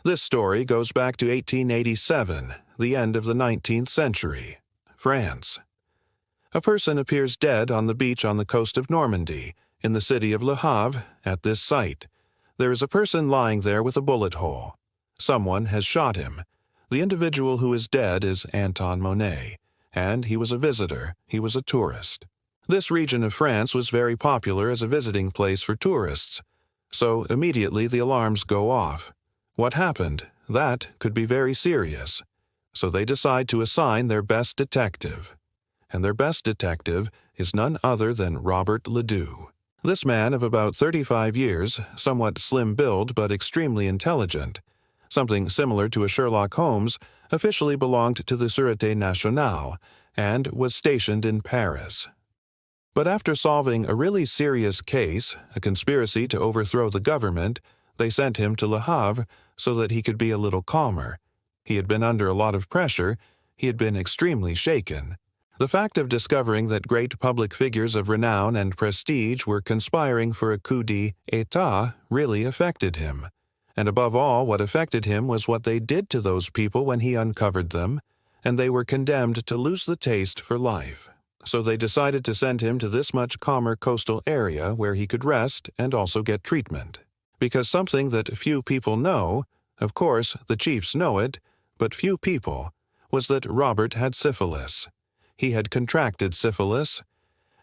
This story goes back to 1887, the end of the 19th century, France. A person appears dead on the beach on the coast of Normandy, in the city of Le Havre. At this site, there is a person lying there with a bullet hole. Someone has shot him. The individual who is dead is Anton Monet, and he was a visitor, he was a tourist. This region of France was very popular as a visiting place for tourists, so immediately the alarms go off. What happened? That could be very serious. So they decide to assign their best detective. And their best detective is none other than Robert Ledoux. This man of about 35 years, somewhat slim build but extremely intelligent, something similar to a Sherlock Holmes, officially belonged to the Sûreté Nationale and was stationed in Paris. But after solving a really serious case, a conspiracy to overthrow the government, they sent him to Le Havre so that he could be a little calmer. He had been under a lot of pressure. He had been extremely shaken. The fact of discovering that great public figures of renown and prestige were conspiring for a coup d'état really affected him. And above all, what affected him was what they did to those people when he uncovered them, and they were condemned to lose the taste for life. So they decided to send him to this much calmer coastal area where he could rest and also get treatment. Because something that few people know, of course the chiefs know it, but few people, was that Robert had syphilis. He had contracted syphilis,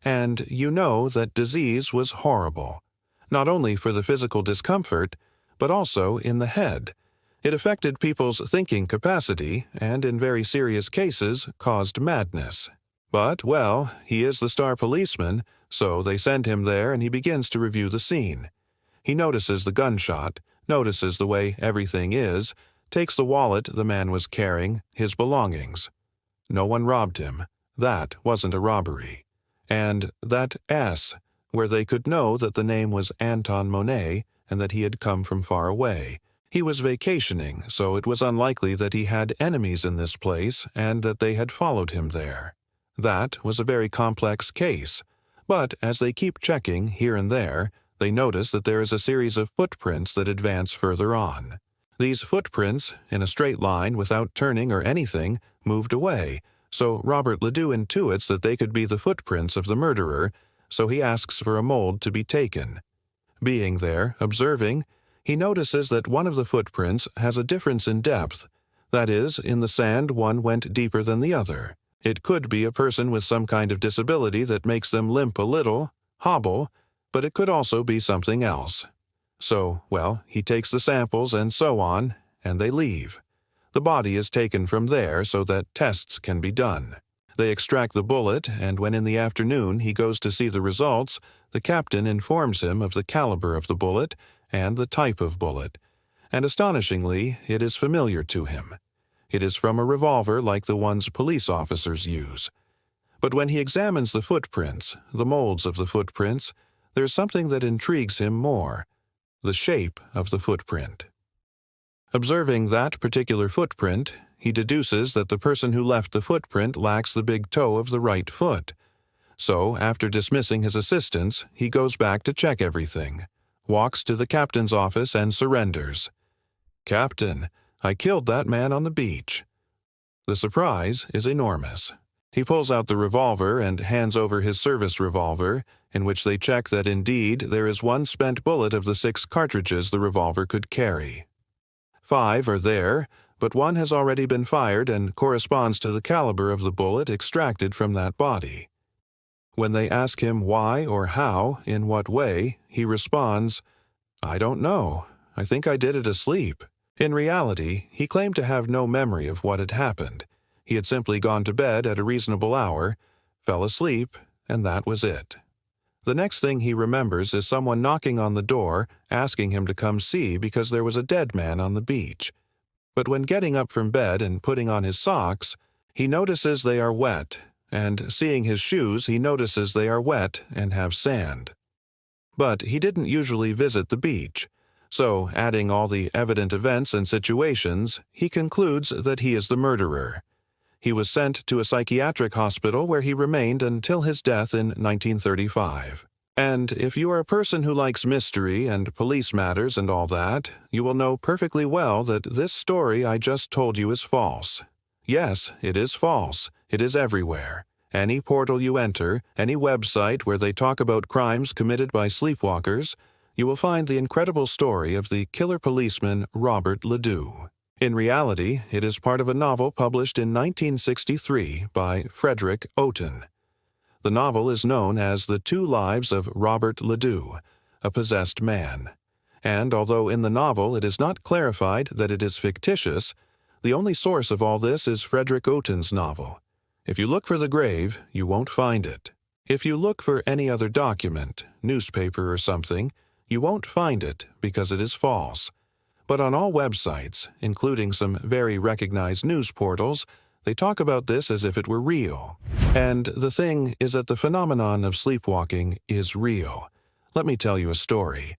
and you know that disease was horrible, not only for the physical discomfort, but also in the head. It affected people's thinking capacity and in very serious cases caused madness. But, well, he is the star policeman, so they send him there and he begins to review the scene. He notices the gunshot, notices the way everything is, takes the wallet the man was carrying, his belongings. No one robbed him. That wasn't a robbery. And that S, where they could know that the name was Anton Monet and that he had come from far away. He was vacationing, so it was unlikely that he had enemies in this place and that they had followed him there. That was a very complex case, but as they keep checking here and there, they notice that there is a series of footprints that advance further on. These footprints, in a straight line without turning or anything, moved away, so Robert Ledoux intuits that they could be the footprints of the murderer, so he asks for a mold to be taken. Being there, observing, he notices that one of the footprints has a difference in depth. That is, in the sand one went deeper than the other. It could be a person with some kind of disability that makes them limp a little, hobble, but it could also be something else. So, well, he takes the samples and so on, and they leave. The body is taken from there so that tests can be done. They extract the bullet, and when in the afternoon he goes to see the results, the captain informs him of the caliber of the bullet and the type of bullet, and astonishingly, it is familiar to him. It is from a revolver like the ones police officers use. But when he examines the footprints, the molds of the footprints, there's something that intrigues him more: the shape of the footprint. Observing that particular footprint, he deduces that the person who left the footprint lacks the big toe of the right foot. So, after dismissing his assistants, he goes back to check everything, walks to the captain's office and surrenders. "Captain, I killed that man on the beach." The surprise is enormous. He pulls out the revolver and hands over his service revolver, in which they check that indeed there is one spent bullet of the 6 cartridges the revolver could carry. 5 are there, but one has already been fired and corresponds to the caliber of the bullet extracted from that body. When they ask him why or how, in what way, he responds, "I don't know. I think I did it asleep." In reality, he claimed to have no memory of what had happened. He had simply gone to bed at a reasonable hour, fell asleep, and that was it. The next thing he remembers is someone knocking on the door, asking him to come see because there was a dead man on the beach. But when getting up from bed and putting on his socks, he notices they are wet, and seeing his shoes, he notices they are wet and have sand. But he didn't usually visit the beach, so adding all the evident events and situations, he concludes that he is the murderer. He was sent to a psychiatric hospital where he remained until his death in 1935. And if you are a person who likes mystery and police matters and all that, you will know perfectly well that this story I just told you is false. Yes, it is false. It is everywhere. Any portal you enter, any website where they talk about crimes committed by sleepwalkers, you will find the incredible story of the killer policeman Robert Ledoux. In reality, it is part of a novel published in 1963 by Frederick Oughton. The novel is known as The Two Lives of Robert Ledoux, a Possessed Man. And although in the novel it is not clarified that it is fictitious, the only source of all this is Frederick Oughton's novel. If you look for the grave, you won't find it. If you look for any other document, newspaper or something, you won't find it because it is false. But on all websites, including some very recognized news portals, they talk about this as if it were real. And the thing is that the phenomenon of sleepwalking is real. Let me tell you a story.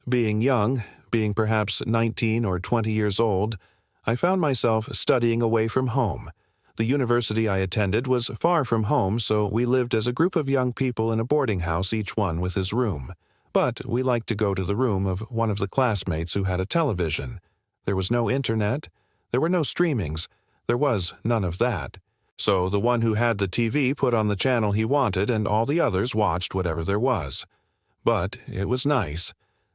Being young, being perhaps 19 or 20 years old, I found myself studying away from home. The university I attended was far from home, so we lived as a group of young people in a boarding house, each one with his room. But we liked to go to the room of one of the classmates who had a television. There was no internet. There were no streamings. There was none of that. So the one who had the TV put on the channel he wanted, and all the others watched whatever there was. But it was nice.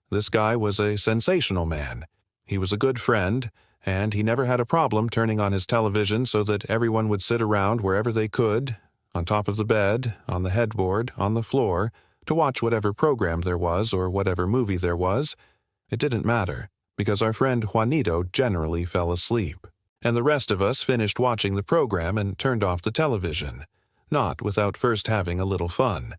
This guy was a sensational man. He was a good friend, and he never had a problem turning on his television so that everyone would sit around wherever they could, on top of the bed, on the headboard, on the floor, to watch whatever program there was or whatever movie there was. It didn't matter, because our friend Juanito generally fell asleep. And the rest of us finished watching the program and turned off the television, not without first having a little fun.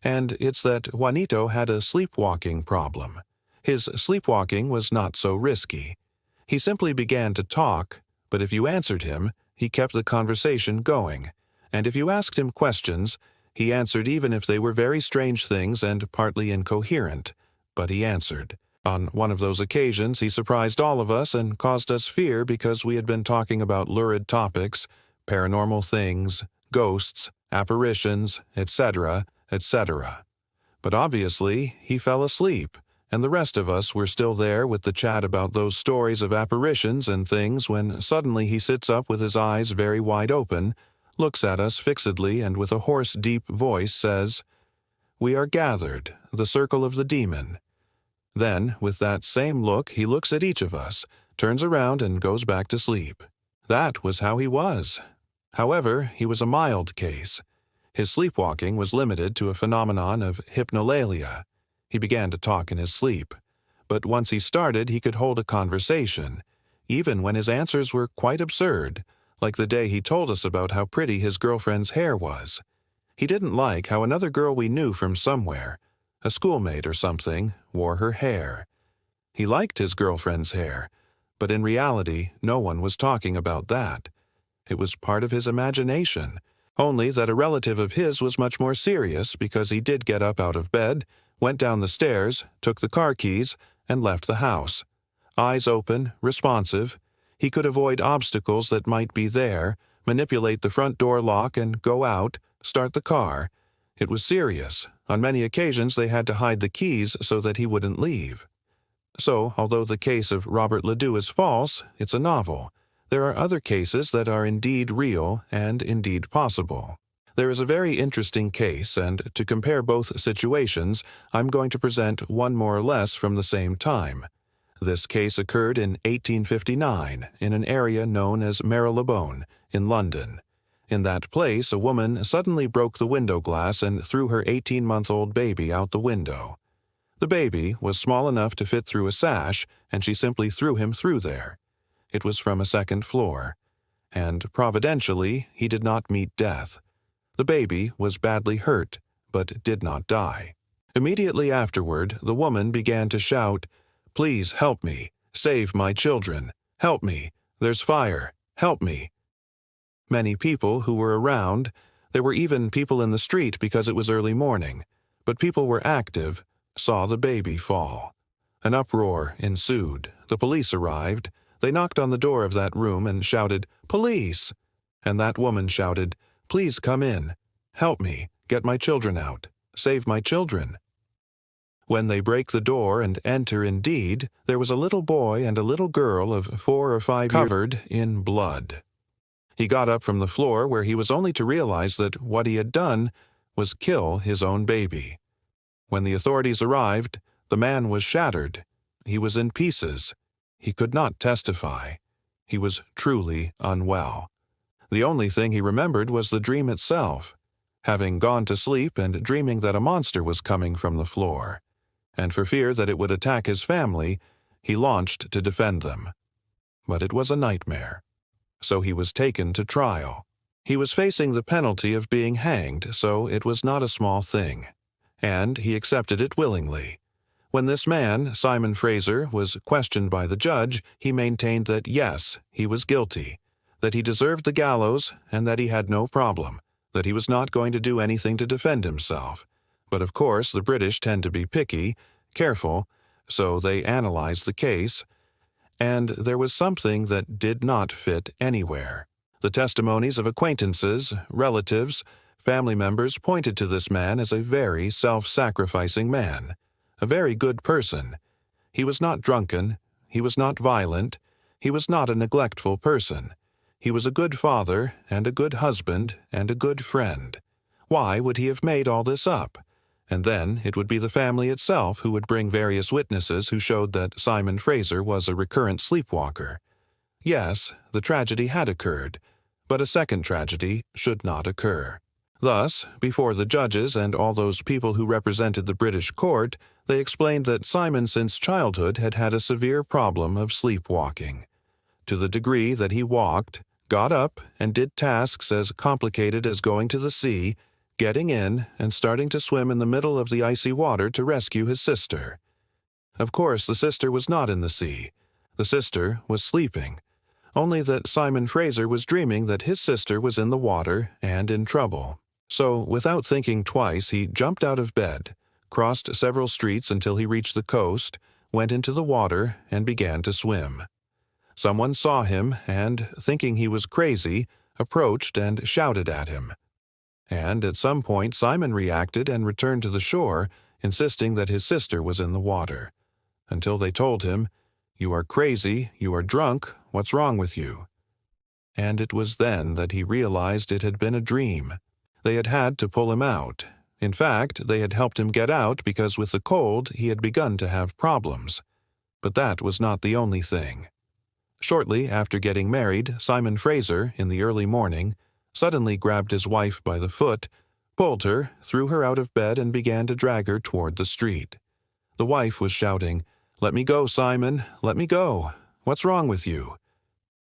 And it's that Juanito had a sleepwalking problem. His sleepwalking was not so risky. He simply began to talk, but if you answered him, he kept the conversation going. And if you asked him questions, he answered even if they were very strange things and partly incoherent. But he answered. On one of those occasions, he surprised all of us and caused us fear because we had been talking about lurid topics, paranormal things, ghosts, apparitions, etc., etc. But obviously, he fell asleep, and the rest of us were still there with the chat about those stories of apparitions and things when suddenly he sits up with his eyes very wide open, looks at us fixedly and with a hoarse, deep voice says, "We are gathered, the circle of the demon." Then, with that same look, he looks at each of us, turns around and goes back to sleep. That was how he was. However, he was a mild case. His sleepwalking was limited to a phenomenon of hypnolalia. He began to talk in his sleep. But once he started, he could hold a conversation, even when his answers were quite absurd, like the day he told us about how pretty his girlfriend's hair was. He didn't like how another girl we knew from somewhere, a schoolmate or something, wore her hair. He liked his girlfriend's hair, but in reality, no one was talking about that. It was part of his imagination, only that a relative of his was much more serious because he did get up out of bed, went down the stairs, took the car keys, and left the house. Eyes open, responsive, he could avoid obstacles that might be there, manipulate the front door lock and go out, start the car. It was serious. On many occasions they had to hide the keys so that he wouldn't leave. So, although the case of Robert Ledoux is false, it's a novel. There are other cases that are indeed real and indeed possible. There is a very interesting case, and to compare both situations, I'm going to present one more or less from the same time. This case occurred in 1859 in an area known as Marylebone in London. In that place, a woman suddenly broke the window glass and threw her 18-month-old baby out the window. The baby was small enough to fit through a sash, and she simply threw him through there. It was from a second floor. And providentially, he did not meet death. The baby was badly hurt, but did not die. Immediately afterward, the woman began to shout, "Please help me. Save my children. Help me. There's fire. Help me." Many people who were around, there were even people in the street because it was early morning, but people were active, saw the baby fall. An uproar ensued. The police arrived. They knocked on the door of that room and shouted, "Police!" And that woman shouted, "Please come in. Help me. Get my children out." Save my children." When they break the door and enter indeed, there was a little boy and a little girl of 4 or 5 years covered in blood. He got up from the floor where he was only to realize that what he had done was kill his own baby. When the authorities arrived, the man was shattered. He was in pieces. He could not testify. He was truly unwell. The only thing he remembered was the dream itself, having gone to sleep and dreaming that a monster was coming from the floor. And for fear that it would attack his family, he launched to defend them. But it was a nightmare. So he was taken to trial. He was facing the penalty of being hanged, so it was not a small thing. And he accepted it willingly. When this man, Simon Fraser, was questioned by the judge, he maintained that yes, he was guilty, that he deserved the gallows, and that he had no problem, that he was not going to do anything to defend himself. But of course the British tend to be picky, careful, so they analyzed the case, and there was something that did not fit anywhere. The testimonies of acquaintances, relatives, family members pointed to this man as a very self-sacrificing man, a very good person. He was not drunken, he was not violent, he was not a neglectful person. He was a good father and a good husband and a good friend. Why would he have made all this up? And then it would be the family itself who would bring various witnesses who showed that Simon Fraser was a recurrent sleepwalker. Yes, the tragedy had occurred, but a second tragedy should not occur. Thus, before the judges and all those people who represented the British court, they explained that Simon since childhood had had a severe problem of sleepwalking, to the degree that he walked, got up, and did tasks as complicated as going to the sea, getting in, and starting to swim in the middle of the icy water to rescue his sister. Of course, the sister was not in the sea. The sister was sleeping, only that Simon Fraser was dreaming that his sister was in the water and in trouble. So, without thinking twice, he jumped out of bed, crossed several streets until he reached the coast, went into the water, and began to swim. Someone saw him and, thinking he was crazy, approached and shouted at him. And at some point Simon reacted and returned to the shore, insisting that his sister was in the water, until they told him, "You are crazy, you are drunk, what's wrong with you?" And it was then that he realized it had been a dream. They had had to pull him out. In fact, they had helped him get out because with the cold he had begun to have problems. But that was not the only thing. Shortly after getting married, Simon Fraser, in the early morning, suddenly grabbed his wife by the foot, pulled her, threw her out of bed, and began to drag her toward the street. The wife was shouting, "Let me go, Simon, let me go. What's wrong with you?"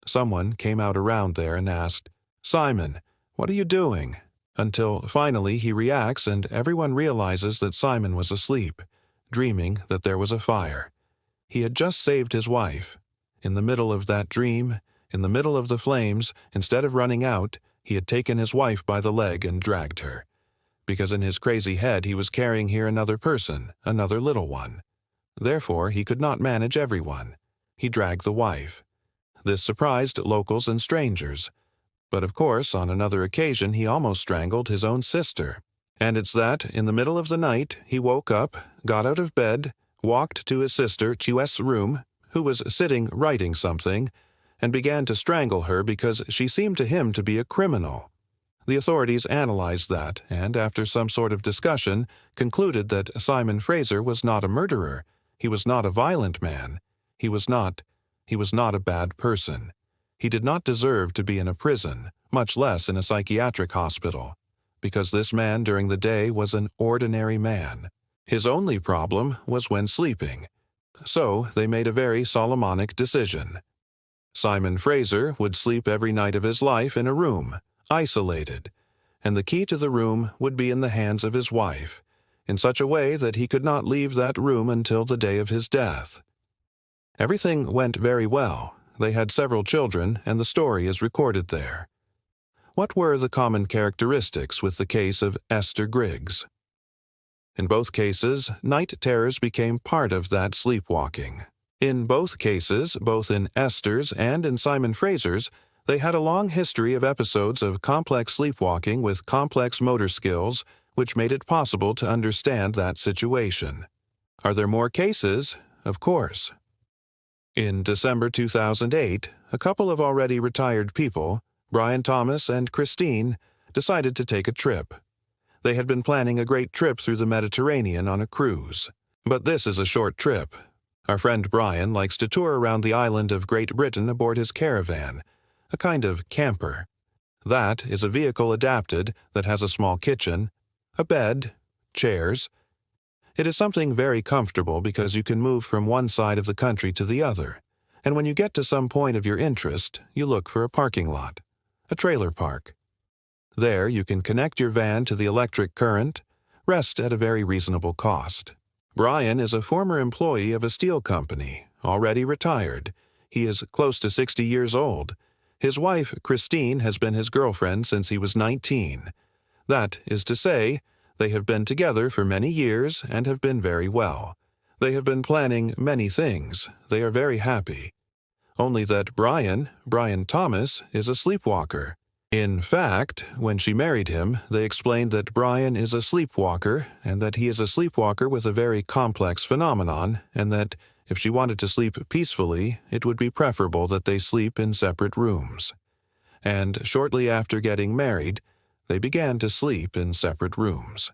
Someone came out around there and asked, "Simon, what are you doing?" Until finally he reacts and everyone realizes that Simon was asleep, dreaming that there was a fire. He had just saved his wife. In the middle of that dream, in the middle of the flames, instead of running out, he had taken his wife by the leg and dragged her. Because in his crazy head he was carrying here another person, another little one. Therefore he could not manage everyone. He dragged the wife. This surprised locals and strangers. But of course, on another occasion he almost strangled his own sister. And it's that, in the middle of the night, he woke up, got out of bed, walked to his sister Chiwe's room, who was sitting writing something, and began to strangle her because she seemed to him to be a criminal. The authorities analyzed that, and after some sort of discussion, concluded that Simon Fraser was not a murderer, he was not a violent man, he was not a bad person. He did not deserve to be in a prison, much less in a psychiatric hospital, because this man during the day was an ordinary man. His only problem was when sleeping. So they made a very Solomonic decision. Simon Fraser would sleep every night of his life in a room, isolated, and the key to the room would be in the hands of his wife, in such a way that he could not leave that room until the day of his death. Everything went very well. They had several children, and the story is recorded there. What were the common characteristics with the case of Esther Griggs? In both cases, night terrors became part of that sleepwalking. In both cases, both in Esther's and in Simon Fraser's, they had a long history of episodes of complex sleepwalking with complex motor skills, which made it possible to understand that situation. Are there more cases? Of course. In December 2008, a couple of already retired people, Brian Thomas and Christine, decided to take a trip. They had been planning a great trip through the Mediterranean on a cruise. But this is a short trip. Our friend Brian likes to tour around the island of Great Britain aboard his caravan, a kind of camper. That is a vehicle adapted that has a small kitchen, a bed, chairs. It is something very comfortable because you can move from one side of the country to the other, and when you get to some point of your interest, you look for a parking lot, a trailer park. There you can connect your van to the electric current, rest at a very reasonable cost. Brian is a former employee of a steel company, already retired. He is close to 60 years old. His wife, Christine, has been his girlfriend since he was 19. That is to say, they have been together for many years and have been very well. They have been planning many things. They are very happy. Only that Brian Thomas, is a sleepwalker. In fact, when she married him, they explained that Brian is a sleepwalker and that he is a sleepwalker with a very complex phenomenon, and that if she wanted to sleep peacefully, it would be preferable that they sleep in separate rooms. And shortly after getting married, they began to sleep in separate rooms,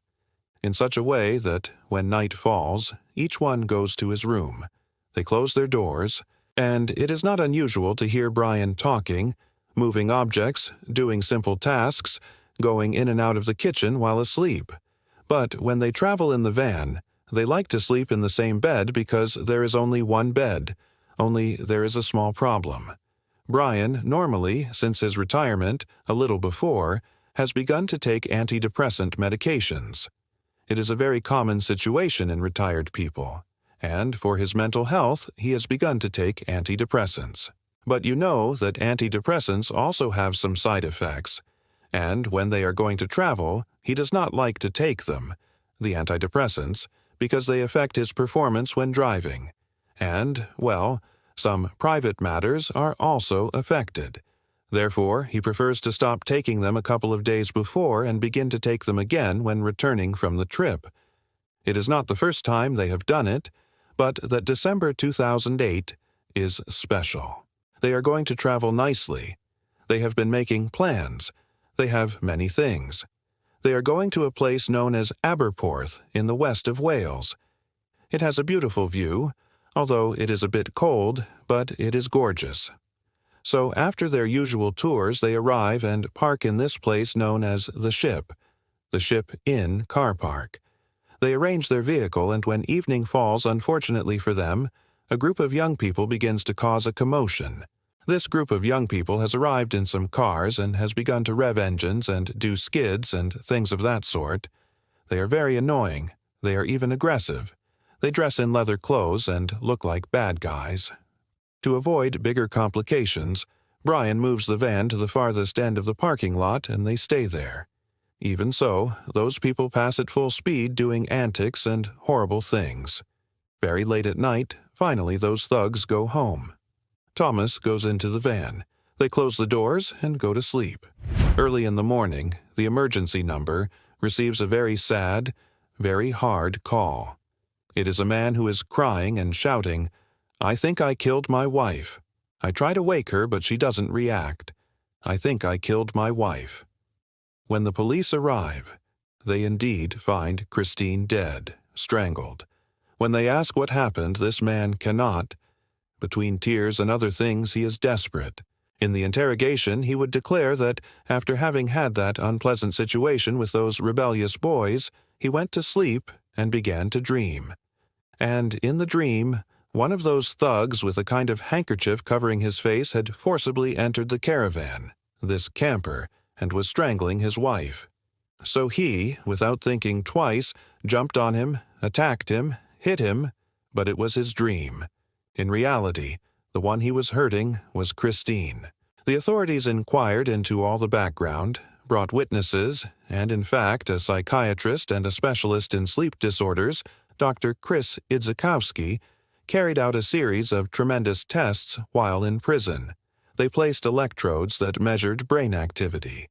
in such a way that, when night falls, each one goes to his room. They close their doors, and it is not unusual to hear Brian talking, moving objects, doing simple tasks, going in and out of the kitchen while asleep. But when they travel in the van, they like to sleep in the same bed because there is only one bed, only there is a small problem. Brian, normally, since his retirement, a little before, has begun to take antidepressant medications. It is a very common situation in retired people, and for his mental health, he has begun to take antidepressants. But you know that antidepressants also have some side effects, and when they are going to travel, he does not like to take them, the antidepressants, because they affect his performance when driving. And, well, some private matters are also affected. Therefore, he prefers to stop taking them a couple of days before and begin to take them again when returning from the trip. It is not the first time they have done it, but that December 2008 is special. They are going to travel nicely. They have been making plans. They have many things. They are going to a place known as Aberporth in the west of Wales. It has a beautiful view, although it is a bit cold, but it is gorgeous. So after their usual tours, they arrive and park in this place known as the Ship Inn car park. They arrange their vehicle, and when evening falls, unfortunately for them, a group of young people begins to cause a commotion. This group of young people has arrived in some cars and has begun to rev engines and do skids and things of that sort. They are very annoying. They are even aggressive. They dress in leather clothes and look like bad guys. To avoid bigger complications, Brian moves the van to the farthest end of the parking lot and they stay there. Even so, those people pass at full speed doing antics and horrible things. Very late at night, finally those thugs go home. Thomas goes into the van. They close the doors and go to sleep. Early in the morning, the emergency number receives a very sad, very hard call. It is a man who is crying and shouting, "I think I killed my wife. I try to wake her, but she doesn't react. I think I killed my wife." When the police arrive, they indeed find Christine dead, strangled. When they ask what happened, this man cannot. Between tears and other things, he is desperate. In the interrogation, he would declare that, after having had that unpleasant situation with those rebellious boys, he went to sleep and began to dream. And in the dream, one of those thugs with a kind of handkerchief covering his face had forcibly entered the caravan, this camper, and was strangling his wife. So he, without thinking twice, jumped on him, attacked him, hit him, but it was his dream. In reality, the one he was hurting was Christine. The authorities inquired into all the background, brought witnesses, and in fact a psychiatrist and a specialist in sleep disorders, Dr. Chris Idzikowski, carried out a series of tremendous tests while in prison. They placed electrodes that measured brain activity.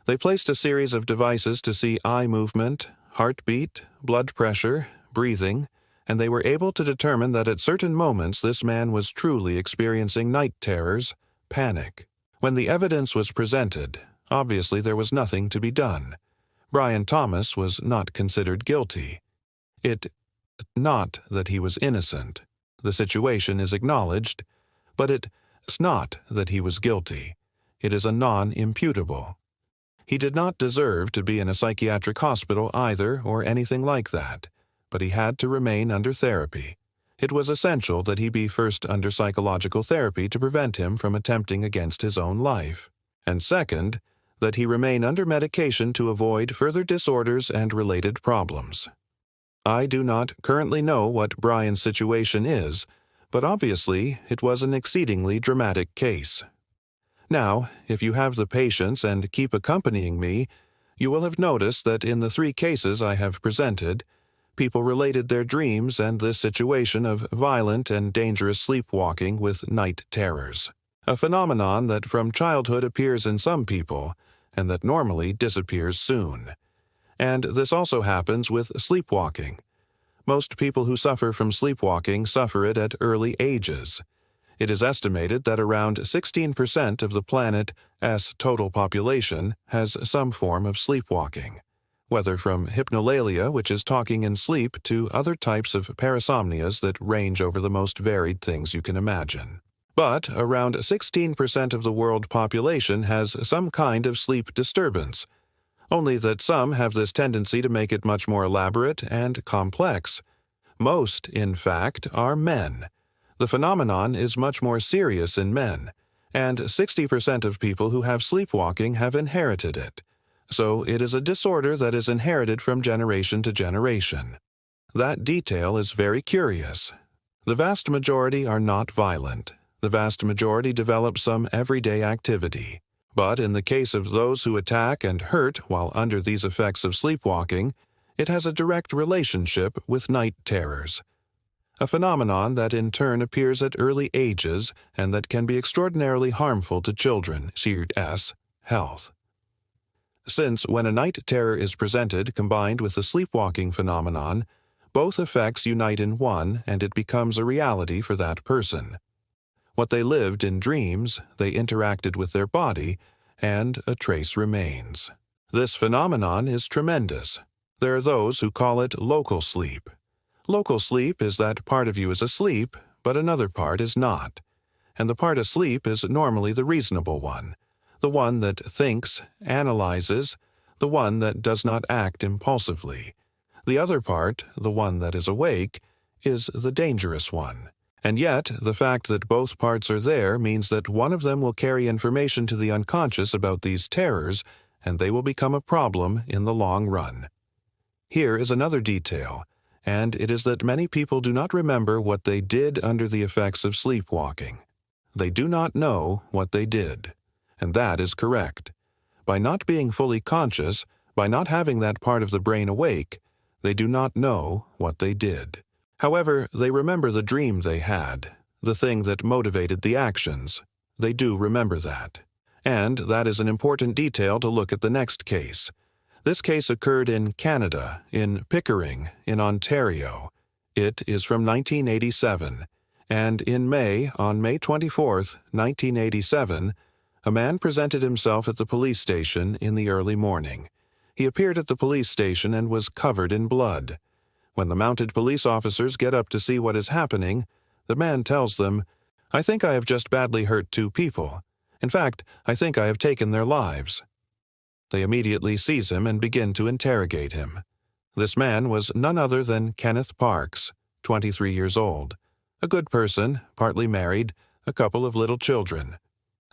They placed a series of devices to see eye movement, heartbeat, blood pressure, breathing, and they were able to determine that at certain moments this man was truly experiencing night terrors, panic. When the evidence was presented, obviously there was nothing to be done. Brian Thomas was not considered guilty. Not that he was innocent. The situation is acknowledged, but it's not that he was guilty. It is a non-imputable. He did not deserve to be in a psychiatric hospital either or anything like that, but he had to remain under therapy. It was essential that he be first under psychological therapy to prevent him from attempting against his own life, and second, that he remain under medication to avoid further disorders and related problems. I do not currently know what Brian's situation is, but obviously it was an exceedingly dramatic case. Now, if you have the patience and keep accompanying me, you will have noticed that in the 3 cases I have presented, people related their dreams and this situation of violent and dangerous sleepwalking with night terrors, a phenomenon that from childhood appears in some people and that normally disappears soon. And this also happens with sleepwalking. Most people who suffer from sleepwalking suffer it at early ages. It is estimated that around 16% of the planet's total population has some form of sleepwalking, whether from hypnolalia, which is talking in sleep, to other types of parasomnias that range over the most varied things you can imagine. But around 16% of the world population has some kind of sleep disturbance, only that some have this tendency to make it much more elaborate and complex. Most, in fact, are men. The phenomenon is much more serious in men, and 60% of people who have sleepwalking have inherited it. So it is a disorder that is inherited from generation to generation. That detail is very curious. The vast majority are not violent. The vast majority develop some everyday activity. But in the case of those who attack and hurt while under these effects of sleepwalking, it has a direct relationship with night terrors, a phenomenon that in turn appears at early ages and that can be extraordinarily harmful to children's health. Since when a night terror is presented combined with the sleepwalking phenomenon, both effects unite in one and it becomes a reality for that person. What they lived in dreams, they interacted with their body, and a trace remains. This phenomenon is tremendous. There are those who call it local sleep. Local sleep is that part of you is asleep, but another part is not. And the part asleep is normally the reasonable one, the one that thinks, analyzes, the one that does not act impulsively. The other part, the one that is awake, is the dangerous one. And yet, the fact that both parts are there means that one of them will carry information to the unconscious about these terrors, and they will become a problem in the long run. Here is another detail, and it is that many people do not remember what they did under the effects of sleepwalking. They do not know what they did. And that is correct. By not being fully conscious, by not having that part of the brain awake, they do not know what they did. However, they remember the dream they had, the thing that motivated the actions. They do remember that. And that is an important detail to look at the next case. This case occurred in Canada, in Pickering, in Ontario. It is from 1987, and in May, on May 24, 1987, a man presented himself at the police station in the early morning. He appeared at the police station and was covered in blood. When the mounted police officers get up to see what is happening, the man tells them, "I think I have just badly hurt 2 people. In fact, I think I have taken their lives." They immediately seize him and begin to interrogate him. This man was none other than Kenneth Parks, 23 years old, a good person, partly married, a couple of little children.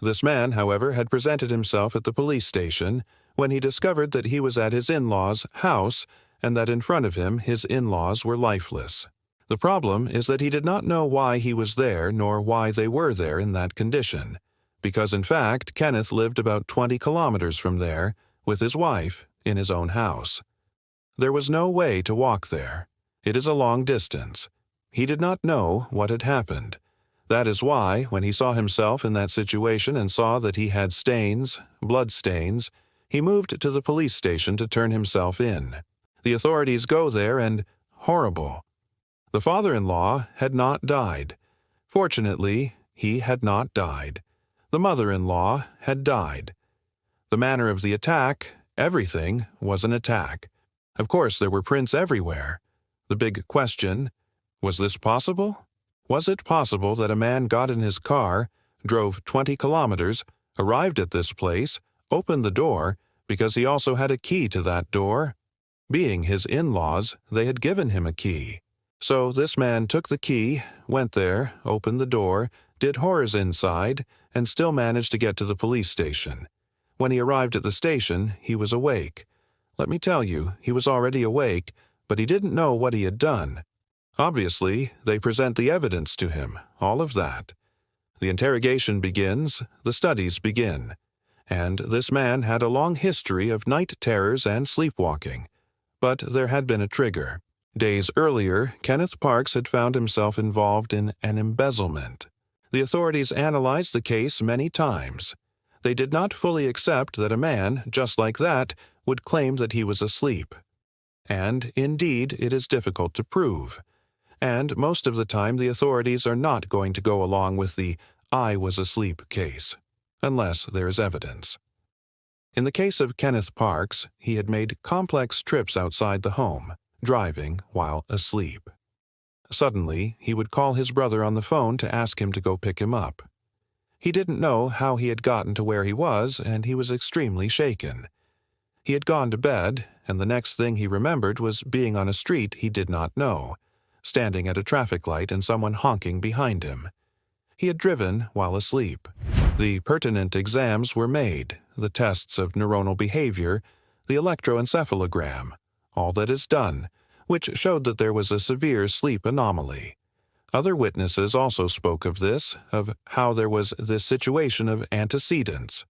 This man, however, had presented himself at the police station when he discovered that he was at his in-laws' house and that in front of him his in-laws were lifeless. The problem is that he did not know why he was there nor why they were there in that condition, because in fact Kenneth lived about 20 kilometers from there with his wife in his own house. There was no way to walk there. It is a long distance. He did not know what had happened. That is why, when he saw himself in that situation and saw that he had stains, blood stains, he moved to the police station to turn himself in. The authorities go there and horrible. The father-in-law had not died. Fortunately, he had not died. The mother-in-law had died. The manner of the attack, everything was an attack. Of course, there were prints everywhere. The big question, was this possible? Was it possible that a man got in his car, drove 20 kilometers, arrived at this place, opened the door, because he also had a key to that door? Being his in-laws, they had given him a key. So this man took the key, went there, opened the door, did horrors inside, and still managed to get to the police station. When he arrived at the station, he was awake. Let me tell you, he was already awake, but he didn't know what he had done. Obviously, they present the evidence to him, all of that. The interrogation begins, the studies begin. And this man had a long history of night terrors and sleepwalking. But there had been a trigger. Days earlier, Kenneth Parks had found himself involved in an embezzlement. The authorities analyzed the case many times. They did not fully accept that a man, just like that, would claim that he was asleep. And, indeed, it is difficult to prove. And most of the time the authorities are not going to go along with the "I was asleep" case, unless there is evidence. In the case of Kenneth Parks, he had made complex trips outside the home, driving while asleep. Suddenly, he would call his brother on the phone to ask him to go pick him up. He didn't know how he had gotten to where he was, and he was extremely shaken. He had gone to bed, and the next thing he remembered was being on a street he did not know, standing at a traffic light and someone honking behind him. He had driven while asleep. The pertinent exams were made, the tests of neuronal behavior, the electroencephalogram, all that is done, which showed that there was a severe sleep anomaly. Other witnesses also spoke of this, of how there was this situation of antecedents.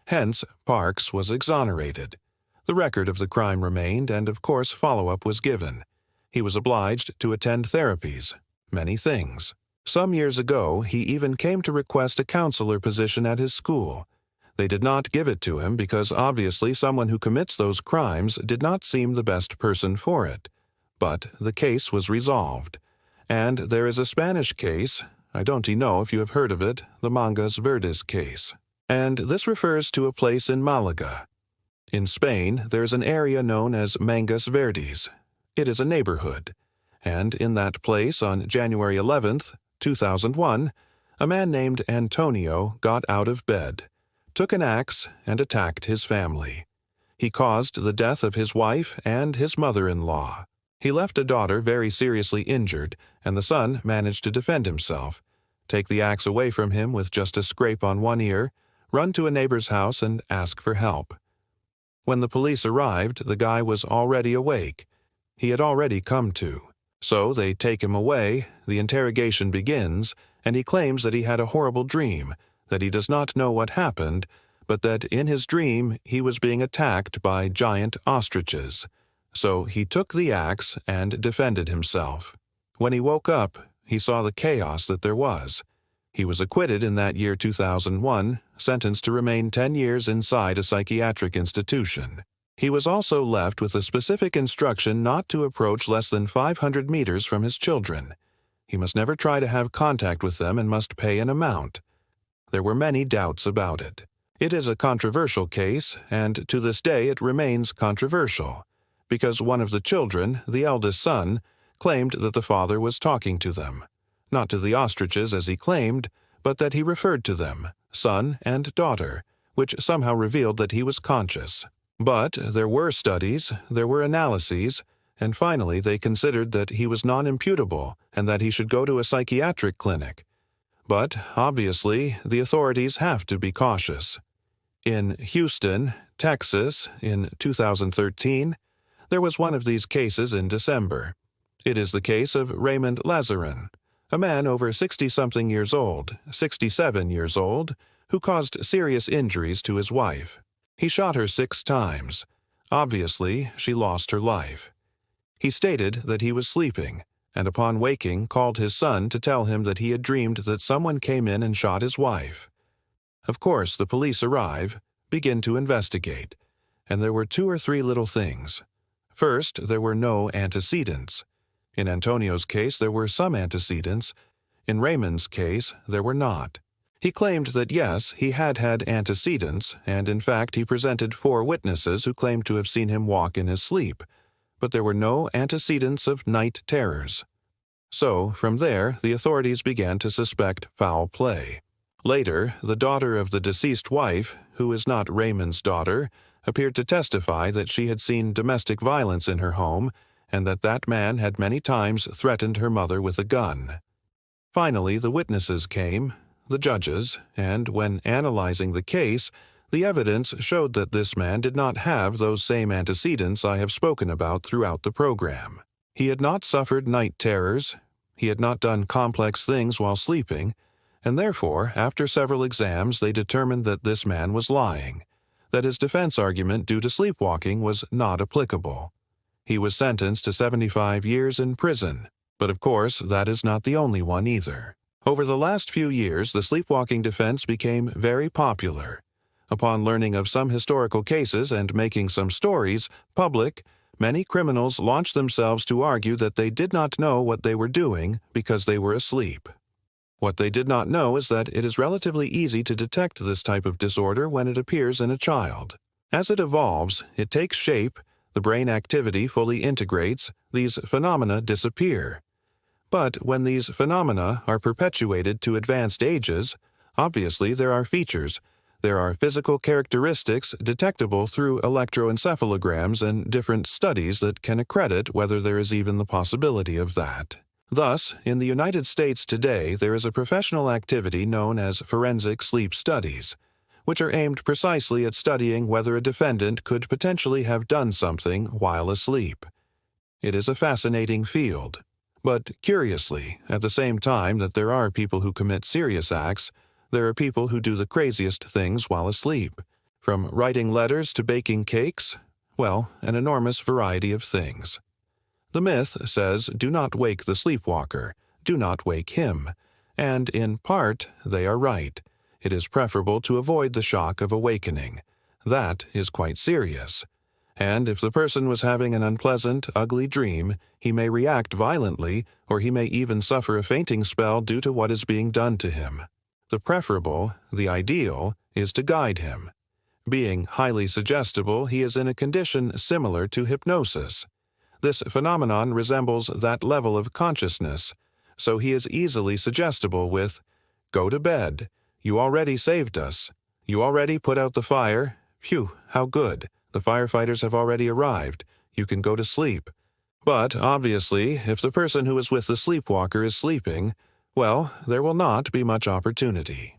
Hence, Parks was exonerated. The record of the crime remained, and of course follow-up was given. He was obliged to attend therapies, many things. Some years ago, he even came to request a counselor position at his school. They did not give it to him because obviously someone who commits those crimes did not seem the best person for it. But the case was resolved. And there is a Spanish case, I don't know if you have heard of it, the Mangas Verdes case. And this refers to a place in Malaga. In Spain, there is an area known as Mangas Verdes. It is a neighborhood. And in that place on January 11th, 2001, a man named Antonio got out of bed, took an axe, and attacked his family. He caused the death of his wife and his mother-in-law. He left a daughter very seriously injured, and the son managed to defend himself, take the axe away from him with just a scrape on one ear, run to a neighbor's house and ask for help. When the police arrived, the guy was already awake. He had already come to. So they take him away, the interrogation begins, and he claims that he had a horrible dream, that he does not know what happened, but that in his dream he was being attacked by giant ostriches. So he took the axe and defended himself. When he woke up, he saw the chaos that there was. He was acquitted in that year 2001, sentenced to remain 10 years inside a psychiatric institution. He was also left with a specific instruction not to approach less than 500 meters from his children. He must never try to have contact with them and must pay an amount. There were many doubts about it. It is a controversial case, and to this day it remains controversial, because one of the children, the eldest son, claimed that the father was talking to them. Not to the ostriches as he claimed, but that he referred to them, son and daughter, which somehow revealed that he was conscious. But there were studies, there were analyses, and finally they considered that he was non-imputable and that he should go to a psychiatric clinic. But, obviously, the authorities have to be cautious. In Houston, Texas, in 2013, there was one of these cases in December. It is the case of Raymond Lazarin, a man over 60-something years old, 67 years old, who caused serious injuries to his wife. He shot her 6 times. Obviously, she lost her life. He stated that he was sleeping, and upon waking called his son to tell him that he had dreamed that someone came in and shot his wife. Of course, the police arrive, begin to investigate, and there were 2 or 3 little things. First, there were no antecedents. In Antonio's case, there were some antecedents. In Raymond's case, there were not. He claimed that yes, he had had antecedents, and in fact he presented 4 witnesses who claimed to have seen him walk in his sleep, but there were no antecedents of night terrors. So, from there, the authorities began to suspect foul play. Later, the daughter of the deceased wife, who is not Raymond's daughter, appeared to testify that she had seen domestic violence in her home and that that man had many times threatened her mother with a gun. Finally, the witnesses came, the judges, and when analyzing the case, the evidence showed that this man did not have those same antecedents I have spoken about throughout the program. He had not suffered night terrors, he had not done complex things while sleeping, and therefore, after several exams, they determined that this man was lying, that his defense argument due to sleepwalking was not applicable. He was sentenced to 75 years in prison, but of course that is not the only one either. Over the last few years, the sleepwalking defense became very popular. Upon learning of some historical cases and making some stories public, many criminals launched themselves to argue that they did not know what they were doing because they were asleep. What they did not know is that it is relatively easy to detect this type of disorder when it appears in a child. As it evolves, it takes shape, the brain activity fully integrates, these phenomena disappear. But when these phenomena are perpetuated to advanced ages, obviously there are features, there are physical characteristics detectable through electroencephalograms and different studies that can accredit whether there is even the possibility of that. Thus, in the United States today, there is a professional activity known as forensic sleep studies, which are aimed precisely at studying whether a defendant could potentially have done something while asleep. It is a fascinating field. But curiously, at the same time that there are people who commit serious acts, there are people who do the craziest things while asleep. From writing letters to baking cakes, well, an enormous variety of things. The myth says, do not wake the sleepwalker, do not wake him, and in part, they are right. It is preferable to avoid the shock of awakening. That is quite serious. And if the person was having an unpleasant, ugly dream, he may react violently, or he may even suffer a fainting spell due to what is being done to him. The preferable, the ideal, is to guide him. Being highly suggestible, he is in a condition similar to hypnosis. This phenomenon resembles that level of consciousness, so he is easily suggestible with, "Go to bed. You already saved us. You already put out the fire. Phew, how good. The firefighters have already arrived. You can go to sleep." But, obviously, if the person who is with the sleepwalker is sleeping, well, there will not be much opportunity.